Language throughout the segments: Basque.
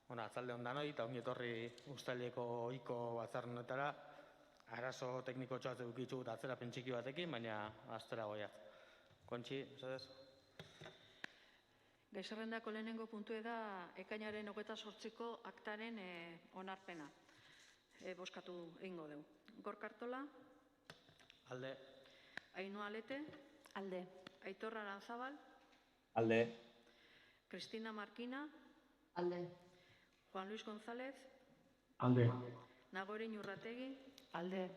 Atzalde ondanoi eta ongi etorri uztaileko ohiko batzar honetara. Arazo tekniko txoat edukitzu eta atzera pentsiki batekin, baina astera goiat. Kontxi, esadez? Gai zerrendako lehenengo puntue da ekainaren 28ko aktaren onarpena. Bozkatu egingo dugu. Gorka Artola? Alde. Ainhoa Alete? Alde. Aitor Aranzabal? Alde. Cristina Marquina? Alde. Juan Luis González? Alde. Nagore Inurrategi? Alde.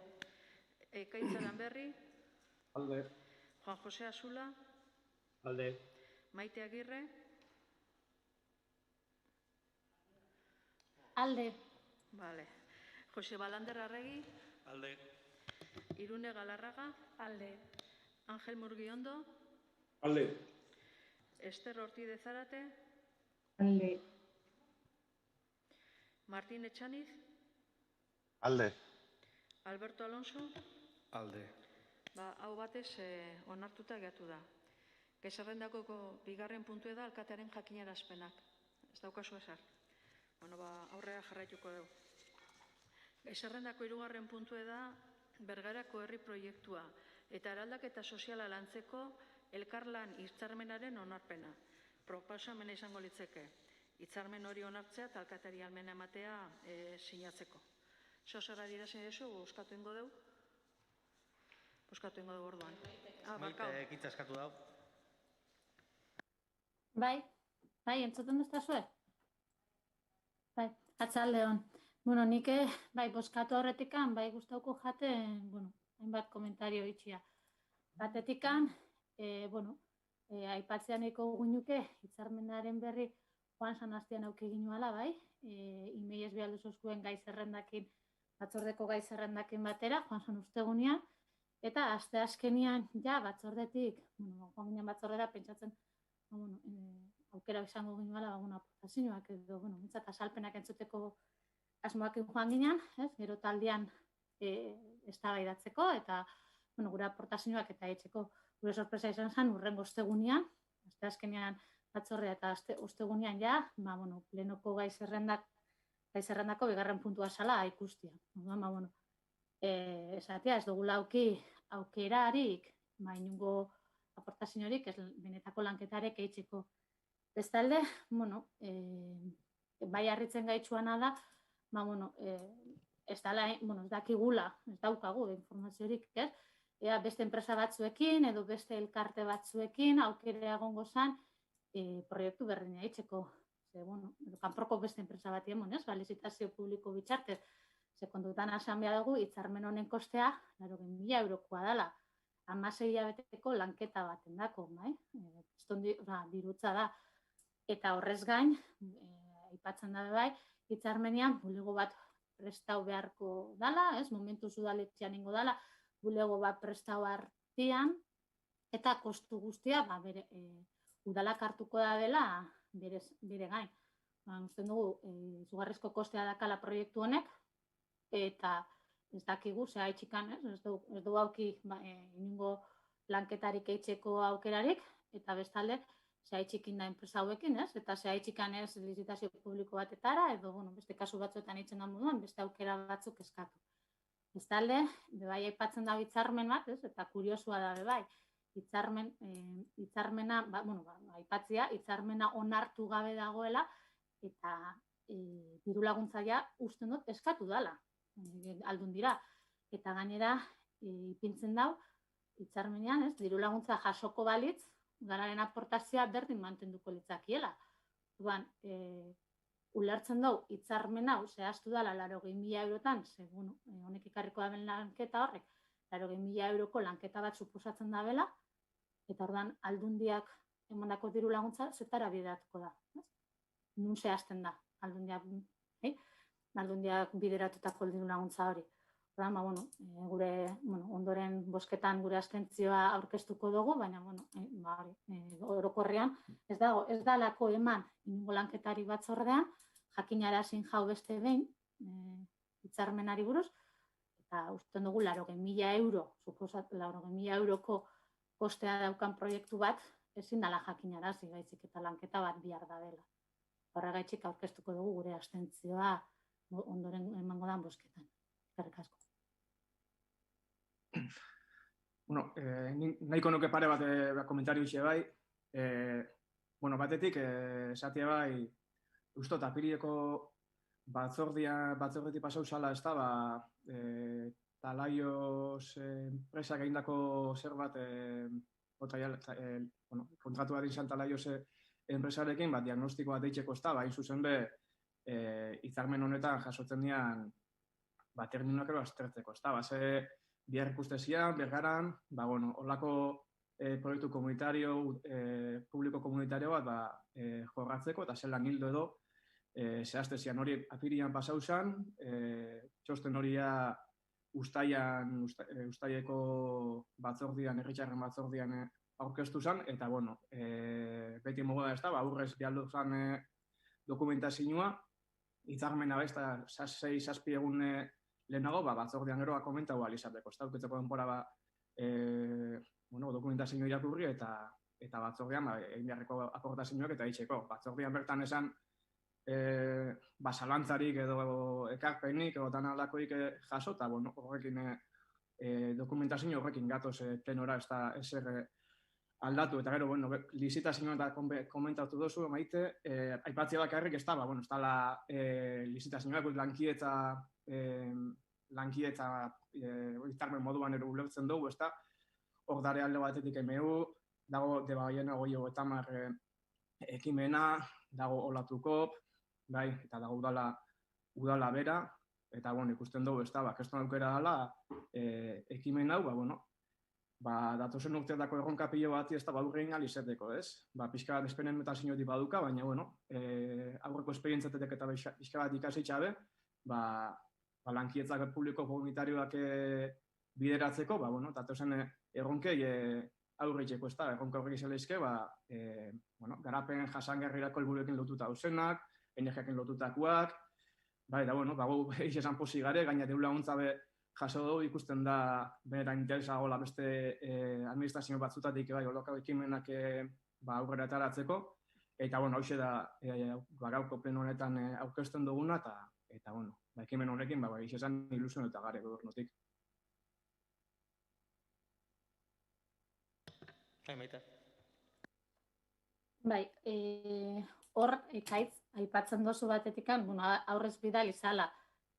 Ekaitz Aranberri? Alde. Juan José Asula? Alde. Maite Agirre? Alde. Vale. Jose Balander Arregi? Alde. Irune Galarraga? Alde. Ángel Murguiondo? Alde. Ester Ortiz de Zárate? Alde. Martín Echaniz? Alde. Alberto Alonso? Alde. Hau batez onartuta geratu da. Gai zerrendako bigarren puntue da alkatearen jakinarazpenak. Ez daukazu ezer. Aurrera jarraituko dugu. Gai zerrendako hirugarren puntue da Bergarako herri proiektua eta eraldaketa soziala lantzeko elkarlan hitzarmenaren onarpena. Proposamena izango litzeke. Hitzarmen hori onartzea eta alkateari ahalmena ematea sinatzeko. Zer adierazi duzu, bozkatu egingo dugu? Bozkatu egingo dugu orduan. Maite ekitza eskatu dau. Bai, entzuten duztazue? Bai, atzalde hon. Nik bozkatu horretikan, gustauko jaten, hainbat komentario itxia. Batetikan, aipatzean eko guinuke, hitzarmenaren berri Juan Sanastian auki ginuala, bai? Imeiez behar duzuzkuen gai zerrendakin, batzordeko gai zerrendakin batera, Juan San ustegunean, eta aste azkenian, batzordetik, Juan ginen batzordera pentsatzen, aukera izango ginuala, aportazioak edo, mintzat azalpenak entzuteko asmoak joan ginen, gero taldean eztabaidatzeko eta gure aportazioak eta etxeko gure sorpresa izan zen urrengo ostegunean, aste azkenean batzordea eta ostegunean plenoko gai zerrendako bigarren puntua zala ikustia. Esatea ez dugula aukerarik, inungo aportaziorik, ez benetako lanketarek eitzeko. Bestalde, bai harritzen gaitsuana da, ez dakigula, ez daukagu informaziorik, ea beste enpresa batzuekin edo beste elkarte batzuekin aukera egongo zen proiektu berdina eitzeko. Kanporoko beste enpresa bat emonez, lizitazio publiko bitxartez, kontutan asan behar dugu, hitzarmen honen kostea, 40.000 eurokoa dela, 16 hilabeteko lanketa baten dako, dirutza da. Eta horrez gain, aipatzen da bai, hitzarmenean bulego bat prestau beharko dela, momentuz udaletxean ingo dela, bulego bat prestau artean, eta kostu guztia udalak hartuko da dela bere gain. Usten dugu, izugarrizko kostea dakala proiektu honek, eta ez dakigu, zea itxikan, ez du auki inungo lanketarik eitzeko aukerarik, eta bestalde, zea itxikin da enpresa hauekin, eta zea itxikan ez lizitazio publiko batetara, edo beste kasu batzuetan eitzen da moduan, beste aukera batzuk eskatu. Bestalde, bai aipatzen da hitzarmen bat, eta kuriosua da bai, hitzarmena, aipatzea, hitzarmena onartu gabe dagoela, eta diru laguntzaia usten dut eskatu dela, aldun dira. Eta gainera, ipintzen dau, hitzarmenean, diru laguntza jasoko balitz, gararen aportazioa berdin mantenduko litzakiela. Ulertzen dugu, hitzarmen hau zehaztu dela 40.000 eurotan, honek ikarriko daben lanketa horrek, 40.000 euroko lanketa bat suposatzen dabela, eta ordan aldundiak emandako diru laguntza zetara bideratuko da. Nun zehazten da, aldundiak bideratutako diru laguntza hori. Gure ondoren bozketan gure abstentzioa aurkeztuko dugu, baina orokorrean ez dalako eman inungo lanketari batzordean, jakinarazin jau beste behin hitzarmenari buruz, eta usten dugu 40.000 euroko kostea daukan proiektu bat ezin dela jakinarazi, baizik eta lanketa bat bihar da dela. Horregaitzik aurkeztuko dugu gure abstentzioa ondoren emango dan bozketan. Eskerrik asko. Bueno, nahiko nuke pare bat komentario ixe bai. Batetik, esatia bai, ustot, apirileko batzordetik pasau zala, ez da, Talaios enpresak egindako zer bat, kontratu bat izan Talaios enpresarekin, diagnostiko bat eitzeko ez da, hain zuzen be, hitzarmen honetan jasotzen dian, terminoak ero aztertzeko, ez da, ze bihar ikustezian, bergaran, holako proiektu komunitario, publiko komunitario bat jorratzeko, eta zelan hildo edo, zehaztezian hori apirian pasau zen, txosten horia Uztaileko batzordian, herritxarren batzordian aurkeztu zen, eta, beti mogoda ez da, aurrez bialdu zen dokumentazioa, hitzarmena bez, eta 6-7 egun lehenago, batzordian geroa komentau alizateko, ez da, uketzeko denbora dokumentazioa irakurri, eta batzordian, egin beharreko aportazioak eta itxeko. Batzordian bertan esan, zalantzarik edo ekarpenik edo tan aldakoik jaso, eta horrekin dokumentazio horrekin gatoz plenora ez da ezer aldatu, eta gero, lizitazioa eta komentatu dozu, maite, aipatzea bakarrik ez da, ez da lizitazioa, lankietza hitzarmen moduan ero ulertzen dugu, ez da, hor dare alde batetik emeu, dago Debagoiena 50 ekimena, dago Olatukop, eta dago udala bera, eta ikusten dugu, ez da, keston aukera dela, ekimen hau, datozen urteetako erronka pilo bat ez da badurrein alizeteko, ez? Pixka bat esperimentaziotik baduka, baina, aurreko esperientzatetek eta pixka bat ikasitxabe, lankietzak publiko komunitarioak bideratzeko, datozen erronkei aurreitzeko, ez da, erronka horrek izan lehizke, garapen jasangarrirako helburuekin lotuta dauzenak, energiakin lotutakoak, eta, gu esan posi gare, gaina deula laguntzabe jaso dugu ikusten da benetan interesagola beste administrazio batzutatik holako ekimenak aurrera ataratzeko, eta, hauxe da gauko pleno honetan aurkezten duguna, eta, ekimen honekin, esan ilusion eta gare gobernutik. Bai, hor, ekaitz, aipatzen dozu batetik, aurrez bidal izala,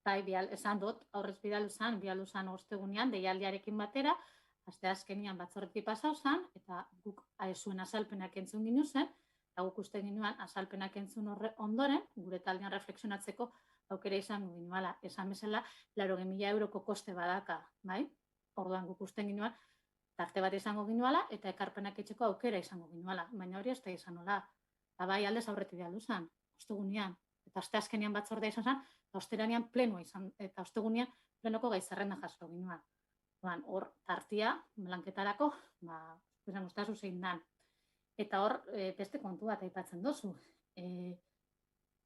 bai, esan dut, aurrez bidal uzan ostegunean, deialdiarekin batera, aste azkenian batzorretik pasau zen, eta guk zuen azalpenak entzun ginu zen, eta guk uste ginuan azalpenak entzun ondoren, gure taldean reflexionatzeko aukera izango ginuala, esan bezala, 80.000 euroko koste badaka, bai? Orduan guk uste ginuan, tarte bat izango ginuala, eta ekarpenak etxeko aukera izango ginuala, baina hori ez da izan nola. Eta bai aldez aurretik bialdu zen, ostegunean, eta aste azkenean batzordea izan zen, eta osteranean plenoa izan, eta ostegunean plenoko gaizarrenda jaso ginuan. Hor, tartia, blanketarako, esan ustazu zein dan. Eta hor, beste kontu bat aipatzen dozu.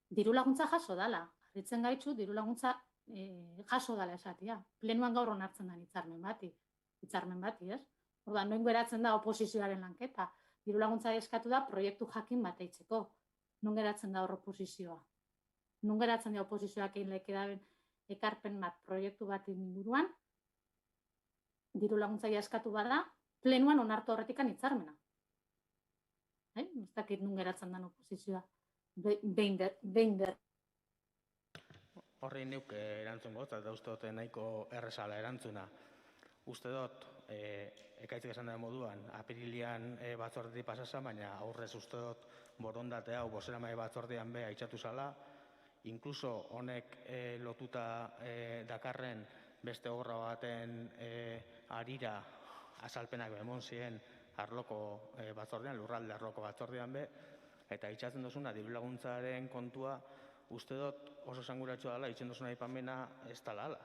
Diru laguntza jaso dala, harritzen gaitzu, diru laguntza jaso dala esatia. Plenoan gaur onartzen da hitzarmen bati, ez? Orduan, noin geratzen da oposizioaren lanketa. Diru laguntza eskatu da proiektu jakin bat eitzeko. Non geratzen da hor oposizioa. Non geratzen da oposizioak egin lekedaren ekarpen bat proiektu bat inguruan, diru laguntza eskatu bada, plenuan onartu horretikan hitzarmena. Ez dakit non geratzen da oposizioa. Behin der. Horri neuk erantzun gotza, eta uste dut nahiko errezala erantzuna. Uste dut, ekaitzik esan den moduan, apirilian batzordetik pasasa, baina aurrez uste dut borondate hau bozeramai batzordean be aitzatu zala, inkluso honek lotuta dakarren beste obra baten harira azalpenak emon ziren arloko batzordean, lurralde arloko batzordean be, eta itxatzen duzuna diru laguntzaren kontua uste dut oso esanguratsua dela, itxen duzuna aipamena ez dela ala.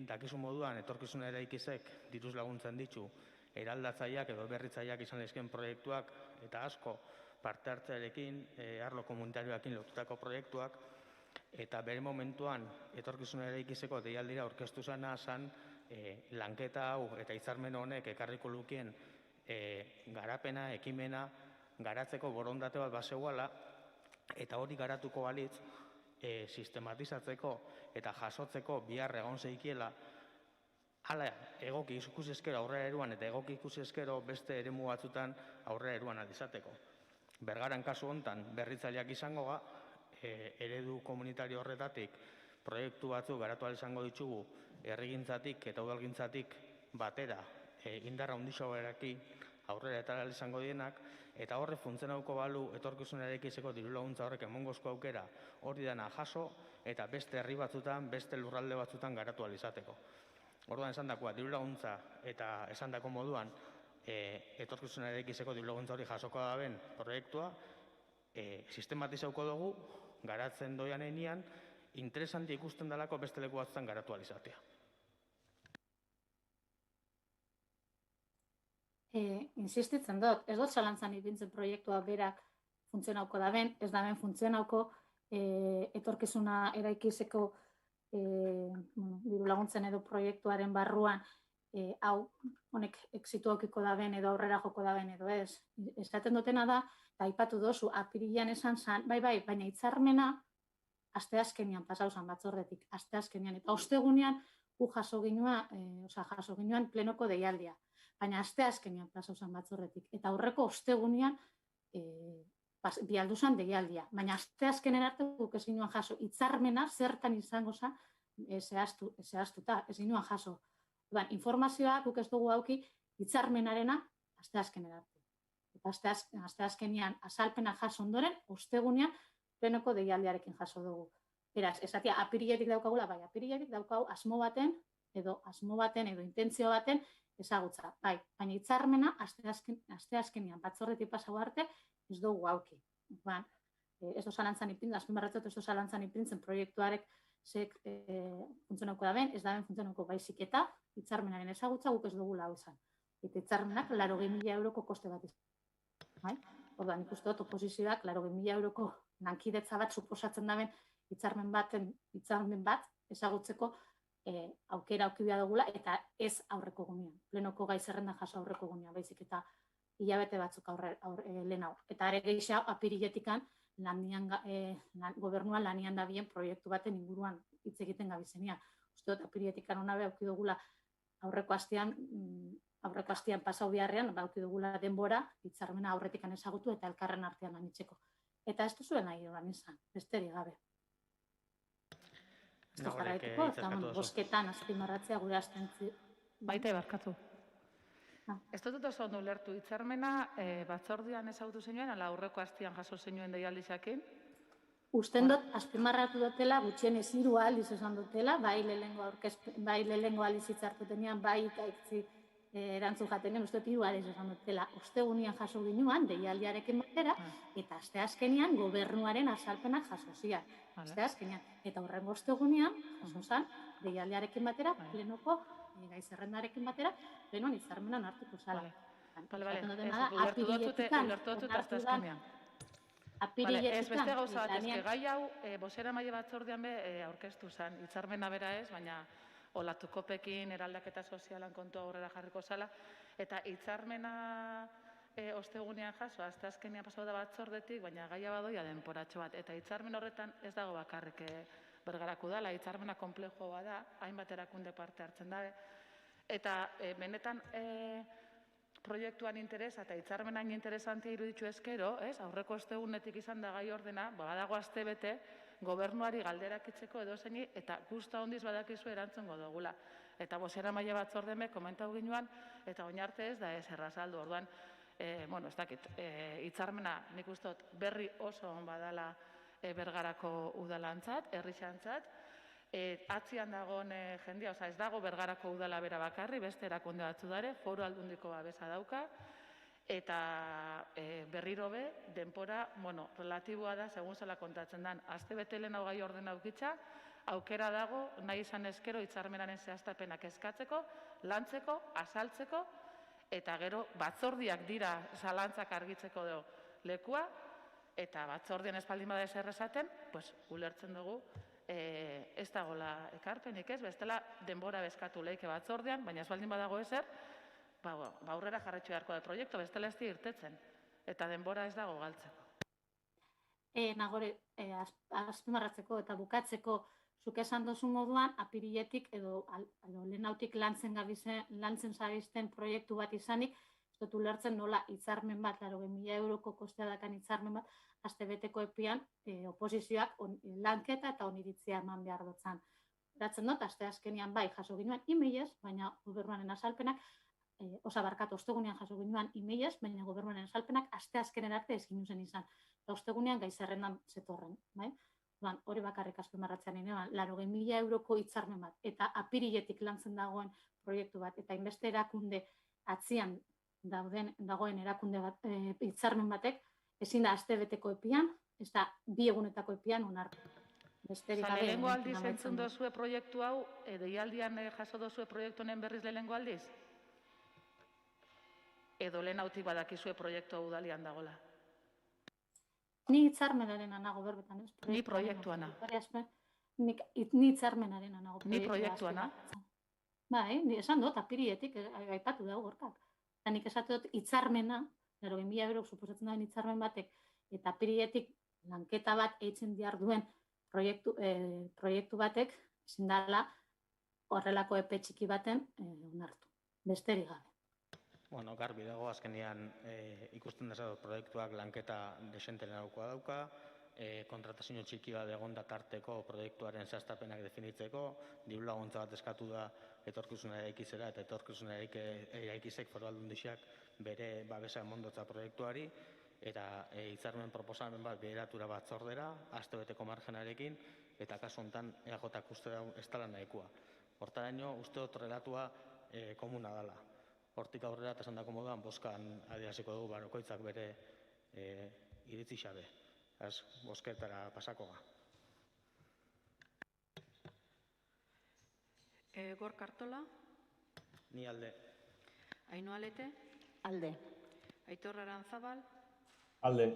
Dakizu moduan, etorkizuna eraikizek diruz laguntzen ditu eraldatzaileak edo berritzaileak izan lehizken proiektuak eta asko parte hartzearekin, arlo komunitarioakin lotutako proiektuak, eta bere momentuan etorkizuna eraikizeko deialdira aurkeztu zana zan lanketa hau eta hitzarmen honek ekarriko lukien garapena, ekimena, garatzeko borondate bat bazegoala, Eta hori garatuko balitz, sistematizatzeko eta jasotzeko bihar egon zeikiela, hala egoki ikusi ezkero aurrera eruan eta egoki ikusi ezkero beste eremu batzutan aurrera eruan alizateko. Bergaran kasu hontan berritzaileak izango ga, eredu komunitario horretatik proiektu batzuk garatu ahal izango ditugu herrigintzatik eta udalgintzatik batera indarra handixoarekin aurrera eta ahal izango dienak, eta horre funtzionatuko balu etorkizunarekizeko diru laguntza horrek emongozko aukera hori dena jaso eta beste herri batzutan, beste lurralde batzutan garatu ahal izateko. Orduan esandakoa diru laguntza eta esandako moduan etorkizunarekizeko diru laguntza hori jasoko daben proiektua sistematizauko dugu garatzen doian enean interesanti ikusten dalako beste leku batzutan garatu ahal izatea. Insistitzen dut, ez dut zalantzan ipintzen proiektua berak funtzionauko daben, ez daben funtzionauko etorkizuna eraikizeko diru laguntzen edo proiektuaren barruan hau honek exitu aukiko daben edo aurrera joko daben edo ez. Esaten dutena da, eta aipatu dozu, apirilean esan zan, bai, baina hitzarmena asteazkenean pasau zan batzordetik, asteazkenean, eta ostegunean jaso ginuan plenoko deialdia. Baina asteazkenean pasau zan batzordetik, eta aurreko ostegunean bialdu zan deialdia. Baina asteazkenen arte guk ez ginuan jaso, hitzarmena zertan izango zan zehaztuta, ez ginuan jaso. Informazioa guk ez dugu auki hitzarmenarena asteazkenen arte. Eta asteazkenean azalpena jaso ondoren, ostegunean plenoko deialdiarekin jaso dugu. Beraz, esatia apiriletik daukagula, bai, apiriletik daukau asmo baten edo intentzio baten ezagutza. Bai, baina hitzarmena asteazkenean batzordetik pasau arte ez dugu auki. Ez dozalantzan ipintzen, azpimarratzat ez dozalantzan ipintzen proiektuarek zek funtzionauko daben, ez daben funtzionauko baizik eta hitzarmenaren ezagutza guk ez dugu lau izan. Eta hitzarmenak 80.000 euroko koste bat izan. Orduan, ikuste dut oposizioak 80.000 euroko lankidetza bat suposatzen daben hitzarmen bat ezagutzeko aukera aukibia dugula eta ez aurreko gunean. Plenoko gai zerrendan jaso aurreko gunean, baizik eta hilabete batzuk lehen hau. Eta are gehiago apiriletikan gobernua lanian da bien proiektu baten inguruan hitz egiten gabizenia. Uste dut apiriletikan hona be auki dugula aurreko astean pasau biharrean, auki dugula denbora hitzarmena aurretikan ezagutu eta elkarren artean anitzeko. Eta ez duzuen nahi horan izan, besterik gabe. Ez du jarraituko, eta bosketan azpimarratzea gure abstentzio. Baita barkatu. Ez dut oso ondo ulertu hitzarmena batzordean ezagutu zenuen, ala aurreko astean jaso zenuen deialdizakin? Usten dut, azpimarratu dutela, gutxienez 3 aldiz esan dutela, bai lehenengo aldiz hitzartutenean, bai ikaitzi erantzun jatenean, uste 3 aldiz esan dutela. Ostegunean jaso ginuan, deialdiarekin batera, eta asteazkenean gobernuaren azalpenak jaso zian. Asteazkenean. Eta horrengo ostegunean, jaso zan, deialdiarekin batera, plenoko gai zerrendarekin batera, plenoan hitzarmenan hartuko zala. Ulertu dut asteazkenean. Ez beste gauza bat, gai hau, bozeramaile batzordean be aurkeztu zen, hitzarmena bera ez, baina olatukopekin eraldaketa sozialan kontu aurrera jarriko zala, eta hitzarmena ostegunean jaso, asteazkenean pasau da batzordetik, baina gaia badoia denporatxo bat, eta hitzarmen horretan ez dago bakarrik Bergarako udala, hitzarmena konplejoa da, hainbat erakunde parte hartzen dabe, eta benetan proiektuan interesa eta hitzarmenain interesantia iruditu ezkero, aurreko ostegunetik izan da gai ordena, badago aste bete, gobernuari galderak itzeko edozeini, eta guzta hondiz badakizu erantzungo dugula. Eta bozeramaile batzordean komentau ginuan, eta oinarte ez da ez errazaldu. Orduan, ez dakit, hitzarmena nik uste dut berri oso on badala Bergarako udalantzat, herrixantzat, atzian dagoen jendia, ez dago Bergarako udala bera bakarri, beste erakunde batzu dare, foru aldundiko babesa dauka, eta berriro be, denpora, relatiboa da, segun zela kontatzen den, aste bete lehen hau gai orden aukitza, aukera dago, nahi izan ezkero, hitzarmenaren zehaztapenak eskatzeko, lantzeko, azaltzeko, eta gero batzordiak dira zalantzak argitzeko lekua, eta batzordian espaldin bada ezer esaten, ulertzen dugu, ez dagoela ekarpenik ez, bestela denbora bezkatu leike batzordean, baina espaldin badago ezer, aurrera jarretxo beharko da proiektu, bestela ez di irtetzen, eta denbora ez dago galtzeko. Nagore, azpimarratzeko eta bukatzeko zuk esan dozu moduan, apiriletik edo lehenautik lantzen zabizten proiektu bat izanik, ez dut ulertzen nola hitzarmen bat, 80.000 euroko kostea dakan hitzarmen bat, astebeteko epean oposizioak lanketa eta oniritzia eman behar dutzen. Beratzen dut, aste azkenean bai jaso ginoen emailez, baina gobernuaren azalpenak, ostegunean jaso ginoen emailez, baina gobernuaren azalpenak aste azkenen arte ez ginen izan. Eta ostegunean gaizerrendan zetorren, bai? Hori bakarrik azpimarratzean inean, 80.000 euroko hitzarmen bat, eta apiriletik lantzen dagoen proiektu bat, eta inbeste erakunde atzian dagoen erakunde bat hitzarmen batek, ezin da astebeteko epean, ez da 2 egunetako epean onartu. Lehenengo aldiz entzun dozue proiektu hau, deialdian jaso dozue proiektu honen berriz lehenengo aldiz? Edo lehenautik badakizue proiektu hau udalian dagoela? Ni hitzarmenarena nago berbetan, ez? Ni proiektuana. Ni hitzarmenarena nago. Ni proiektuana. Bai, esan dut, apirietik, aipatu dago gorkak. Eta nik esatu dut hitzarmena, 80.000 euro suposatzen duen hitzarmen batek, eta apirietik lanketa bat eitzen diar duen proiektu batek, ezin dela horrelako epe txiki baten onartu. Besterik gabe. Bueno, garbi dago, azkenean ikusten dezatu proiektuak lanketa desenteren dauka, kontratazio txiki bat egon dakarteko proiektuaren zehaztapenak definitzeko, diru laguntza bat eskatu da etorkizuna eraikizera eta etorkizuna eraikizek foru aldundiak bere babesa emondotza proiektuari, eta hitzarmen proposamen bat bideratura batzordera, astebeteko margenarekin, eta kasu honetan EAJak uste dago ez dela nahikoa. Hortaraino, uste dut relatua komuna dela. Hortik aurrera, eta esan dako moduan, bozkan adieraziko dugu barokoitzak bere iritzi xabe. Bozketara pasako ga. Gorka Artola. Ni alde. Ainhoa Lete. Alde. Aitor Aranzabal. Alde.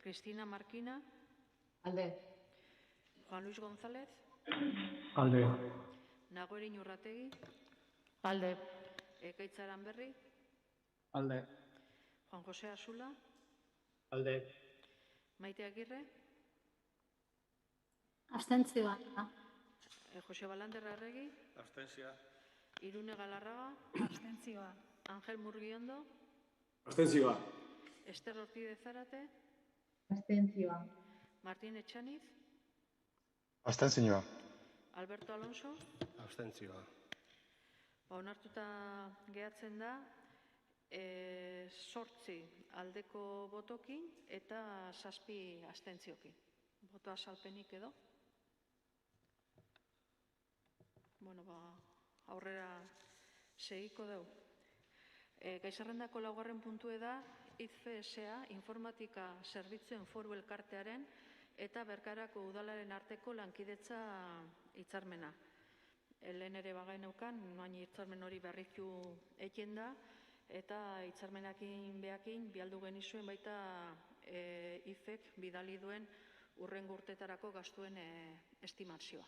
Cristina Marquina. Alde. Juan Luis González. Alde. Nagore Iñurrategi. Alde. Ekaitz Aranberri. Alde. Juan José Asula. Alde. Maite Agirre. Abstentzioa. Jose Balanderra Arregi. Abstentzioa. Irune Galarraga. Abstentzioa. Ángel Murguiondo. Abstentzioa. Ester Ortidez Zárate. Abstentzioa. Martín Etxaniz. Abstentzioa. Alberto Alonso. Abstentzioa. Onartuta gehatzen da 8 aldeko botokin eta 7 abstentziokin. Boto azalpenik edo? Bueno, aurrera segiko dugu. Gai zerrendako 4. puntu da IFSA, Informatika Zerbitzuen Foru Elkartearen eta Bergarako Udalaren arteko lankidetza hitzarmena. Lehen ere bagain neukan, noain hitzarmen hori berritu eken da, eta hitzarmenakin behakin bialdu genizuen baita IFek bidali duen urrengo urtetarako gastuen estimazioa.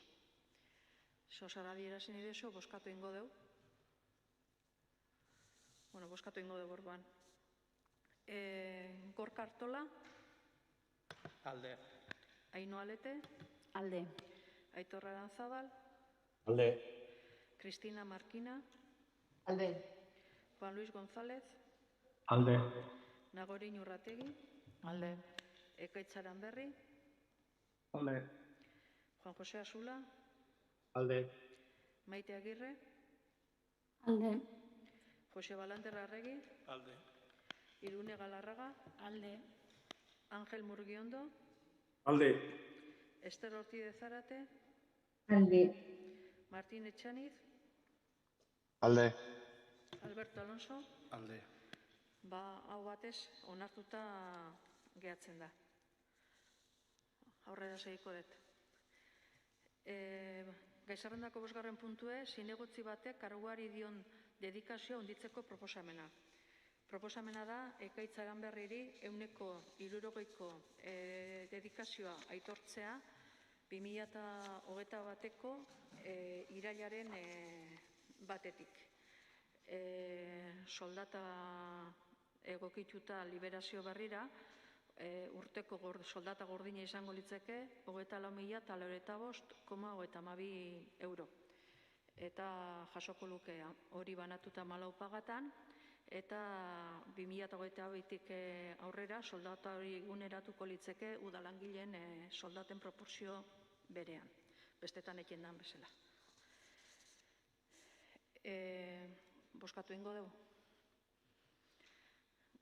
Zozara dierazen idezo, boskatu ingo deu. Bueno, boskatu ingo deu borban. Gorka Artola. Alde. Ainhoa Lete. Alde. Aitor Aranzabal. Alde. Cristina Marquina. Alde. Juan Luis González. Alde. Nagore Iñurrategi. Alde. Ekaitz Aranberri. Alde. Juan José Asula. Alde. Maite Agirre. Alde. Jose Balanderra Arregi. Alde. Irune Galarraga. Alde. Ángel Murguiondo. Alde. Ester Ortidez Zárate. Alde. Martín Etxaniz. Alde. Alberto Alonso. Alde. Hau batez, onartuta gehatzen da. Aurrera segiko dut. Gai zerrendako 5. puntue, zinegotzi batek karguari dion dedikazioa handitzeko proposamena. Proposamena da, Ekaitz Aranberriri 160ko dedikazioa aitortzea 2021ko irailaren batetik. Soldata egokituta liberazio berrira, urteko soldata gordina izango litzeke 34.095,52 euro. Eta jasoko luke hori banatuta 14 pagatan, eta 2022tik aurrera soldata hori eguneratuko litzeke udalangileen soldaten proportzio berean, bestetan ekin dan bezala. Boskatu ingo dugu.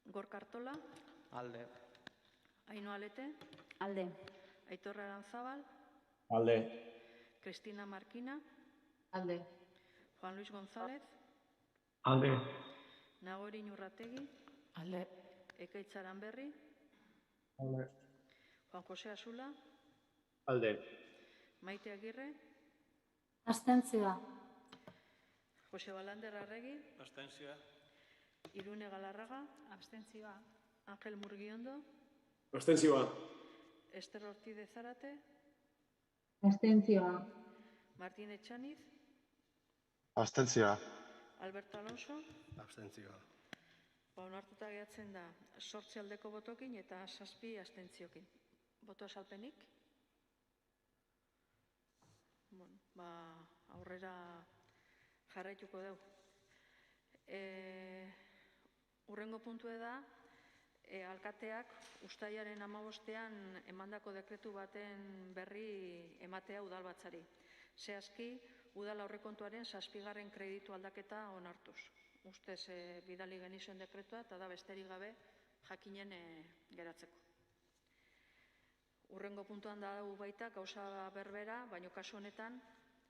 Gorka Artola. Alde. Ainhoa Lete. Alde. Aitor Aranzábal. Alde. Cristina Marquina. Alde. Juan Luis González. Alde. Nagori Inurrategi. Alde. Ekaitz Aranberri. Alde. Juan José Asula. Alde. Maite Agirre. Abstentzioa. Jose Balander Arregi. Abstentzioa. Irune Galarraga. Abstentzioa. Ángel Murguiondo. Abstentzioa. Ester Ortiz de Zárate. Abstentzioa. Martín Etxaniz. Abstentzioa. Alberto Alonso. Abstentzioa. Onartuta gehatzen da 8 aldeko botokin eta 7 abstentziokin. Boto azalpenik? Aurrera jarraituko dugu. Urrengo puntue da, alkateak uztailaren 15ean emandako dekretu baten berri ematea udalbatzari. Zehazki, udal aurrekontuaren 7. kreditu aldaketa onartuz. Ustez bidali genizuen dekretua eta da besterik gabe jakinen geratzeko. Urrengo puntuan da baita gauza berbera, baina kasu honetan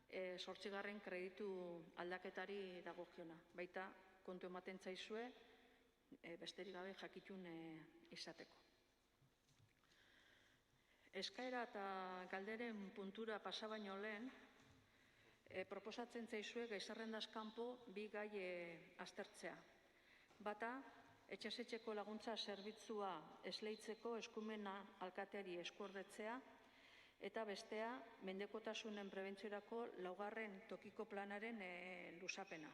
8. kreditu aldaketari dagokiona. Baita kontu ematen zaizue besterik gabe jakitun izateko. Eskaera eta galderen puntura pasa baino lehen, proposatzen zaizue gai zerrendaz kanpo 2 gai aztertzea. Bata, etxez-etxeko laguntza zerbitzua esleitzeko eskumena alkateari eskuordetzea, eta bestea, mendekotasunen prebentziorako 4. tokiko planaren luzapena.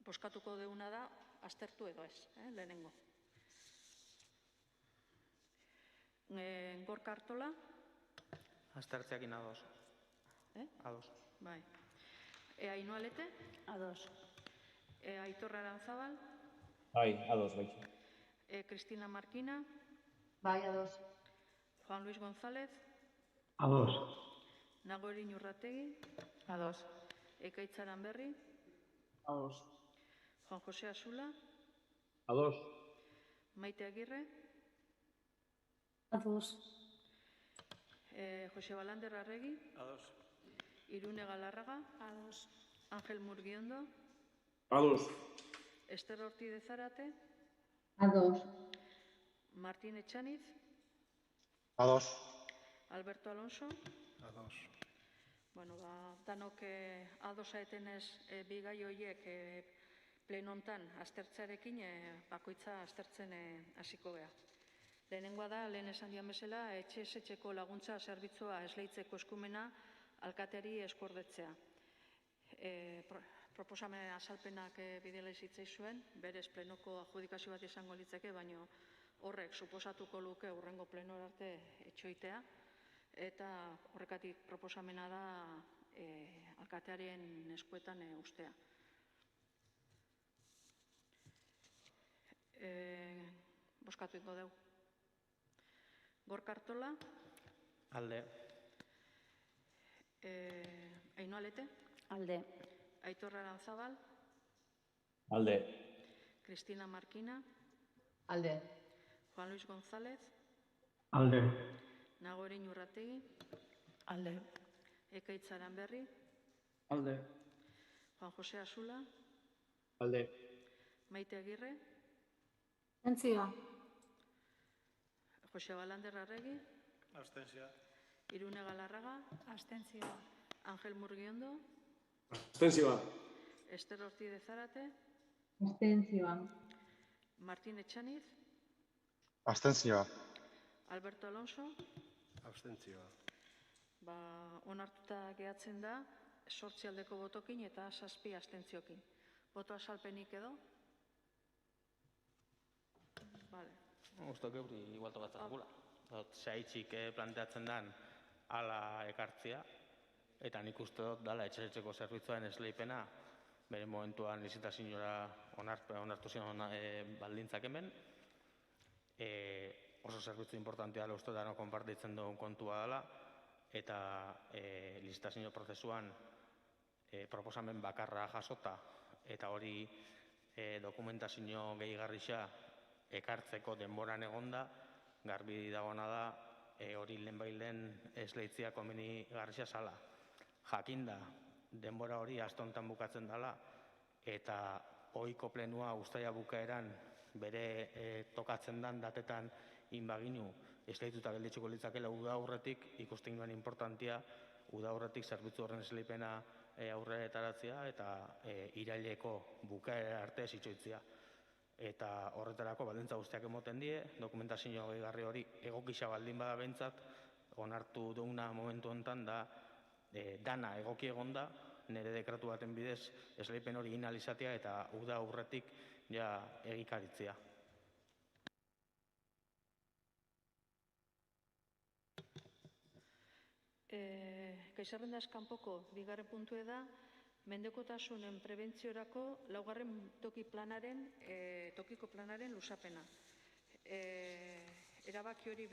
Boskatuko deuna da, aztertu edo ez, lehenengo. Gorka Artola. Aztertzeakin ados. Ados. Bai. Ainhoa Lete. Ados. Aitor Aranzábal. Bai, ados, bai. Cristina Marquina. Bai, ados. Juan Luis González. Ados. Nagori Inurrategi. Ados. Ekaitz Aranberri. Ados. Juan José Asula. Ados. Maite Agirre. Ados. Jose Balander Arregi. Ados. Irune Galarraga. Ados. Ángel Murguiondo. Ados. Ester Ortiz de Zárate. Ados. Martín Etxaniz. Ados. Alberto Alonso. Ados. Danok adosa etenez 2 gai horiek plenontan aztertzearekin bakoitza aztertzen hasiko gea. Lehenengoa da, lehen esan dian bezala, etxe-etxeko laguntza zerbitzua esleitzeko eskumena alkateari eskuordetzea. Proposamen azalpenak bidela izitzei zuen, berez plenoko adjudikazio bat izango litzeke, baina horrek suposatuko luke urrengo plenora arte etxoitea, eta horrekatik proposamena da alkatearen eskuetan ustea. Boskatu ingo dugu. Gorka Artola. Alde. Ainhoa Lete. Alde. Aitor Aranzábal. Alde. Cristina Marquina. Alde. Juan Luis González. Alde. Nagori Inurrategi. Alde. Ekaitz Aranberri. Alde. Juan José Asula. Alde. Maite Agirre. Abstentzioa. Jose Balander Arregi. Abstentzioa. Irune Galarraga. Abstentzioa. Ángel Murguiondo. Abstentzioa. Ester Ortiz de Zárate. Abstentzioa. Martín Etxaniz. Abstentzioa. Alberto Alonso. Abstentzioa. Onartuta gehatzen da 8 aldeko botokin eta 7 abstentziokin. Boto azalpenik edo? Uztok euri igualto bat zakula. Zaitxik planteatzen den ala ekartzia, eta nik uste dut dala etxeretxeko zerbitzuaren esleipena, bere momentuan lizitazioa onartu zion baldintzak hemen, oso zerbitzu importantea dela uste dano konpartitzen duen kontua dela, eta lizitazio prozesuan proposamen bakarra jasota, eta hori dokumentazio gehigarrixa ekartzeko denboran egonda, garbi dagoena da, hori lehenbailen esleitzia komeni garrixa zala. Jakinda, denbora hori astontan bukatzen dela, eta ohiko plenua uztaila bukaeran bere tokatzen den datetan inbaginu esleituta gelditzuko litzakela uda aurretik, ikusten duen importantia uda aurretik zerbitzu horren esleipena aurrera etaratzea eta iraileko bukaera arte zitzoitzea. Eta horretarako baldintza guztiak emoten die, dokumentazio gehigarri hori egokisa baldin bada behintzat, onartu duguna momentu honetan da dana egoki egonda, nire dekretu baten bidez esleipen hori inalizatea eta uda aurretik ja egikaritzea. Gai-zerrendaz kanpoko bigarren puntua da, mendekotasunen prebentziorako laugarren tokiko planaren lusapena. Erabaki hori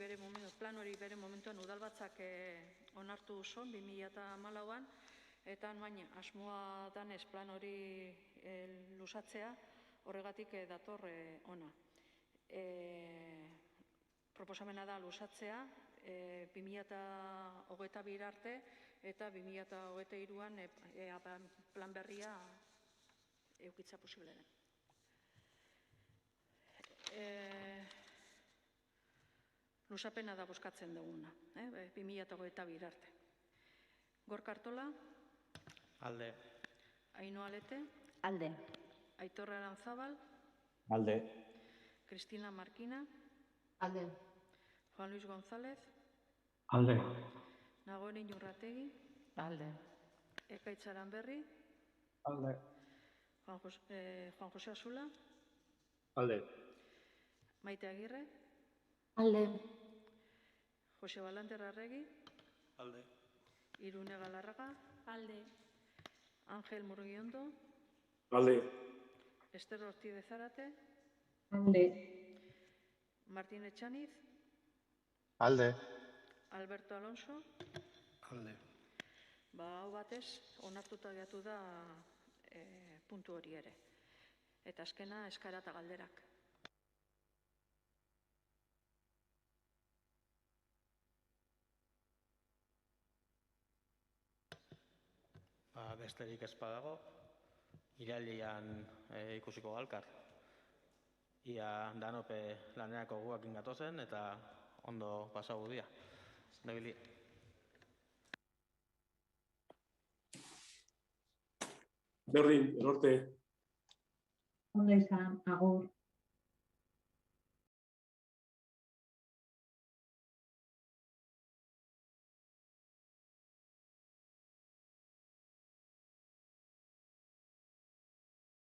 plan hori bere momentuan udalbatzak onartu zuen 2014an, eta baina asmoa danez plan hori lusatzea horregatik dator ona. Proposamena da lusatzea 2022 arte eta 2023an plan berria eukitza posible den. Lusapena da bozkatzen duguna, 2022 arte. Gorka Artola? Alde. Ainhoa Lete? Alde. Aitor Aranzábal? Alde. Cristina Marquina? Alde. Juan Luis González? Alde. Nagore Inurrategi? Alde. Ekaitz Aranberri? Alde. Juan José Azula? Alde. Maite Agirre? Alde. Jose Balanter Arregi? Alde. Irune Galarraga? Alde. Ángel Murguiondo? Alde. Ester Ortiz de Zárate? Alde. Martín Echaniz? Alde. Alberto Alonso? Alde. Hau batez, onartuta geratu da puntu hori ere. Eta azkena, eskara eta galderak. Besterik ez badago, irailean ikusiko galkar. Ia danope lanerako guakin gatozen eta ondo pasagu dia. Nebili. Berdin, erorte. Ondo izan, agur.